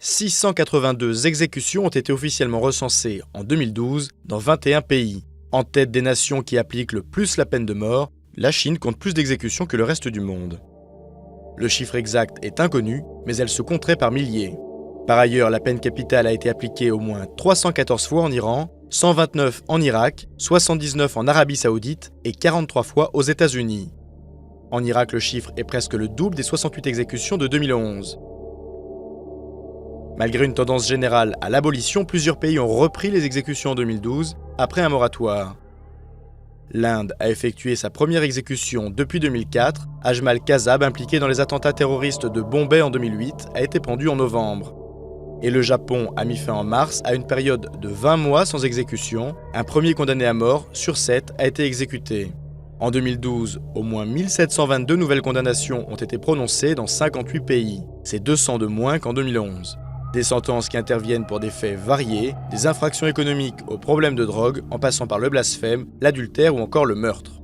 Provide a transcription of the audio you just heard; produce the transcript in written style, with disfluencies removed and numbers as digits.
682 exécutions ont été officiellement recensées en 2012 dans 21 pays. En tête des nations qui appliquent le plus la peine de mort, la Chine compte plus d'exécutions que le reste du monde. Le chiffre exact est inconnu, mais elle se compterait par milliers. Par ailleurs, la peine capitale a été appliquée au moins 314 fois en Iran, 129 en Irak, 79 en Arabie Saoudite et 43 fois aux États-Unis. En Irak, le chiffre est presque le double des 68 exécutions de 2011. Malgré une tendance générale à l'abolition, plusieurs pays ont repris les exécutions en 2012 après un moratoire. L'Inde a effectué sa première exécution depuis 2004. Ajmal Kasab, impliqué dans les attentats terroristes de Bombay en 2008, a été pendu en novembre. Et le Japon a mis fin en mars à une période de 20 mois sans exécution. Un premier condamné à mort sur 7 a été exécuté. En 2012, au moins 1722 nouvelles condamnations ont été prononcées dans 58 pays. C'est 200 de moins qu'en 2011. Des sentences qui interviennent pour des faits variés, des infractions économiques aux problèmes de drogue, en passant par le blasphème, l'adultère ou encore le meurtre.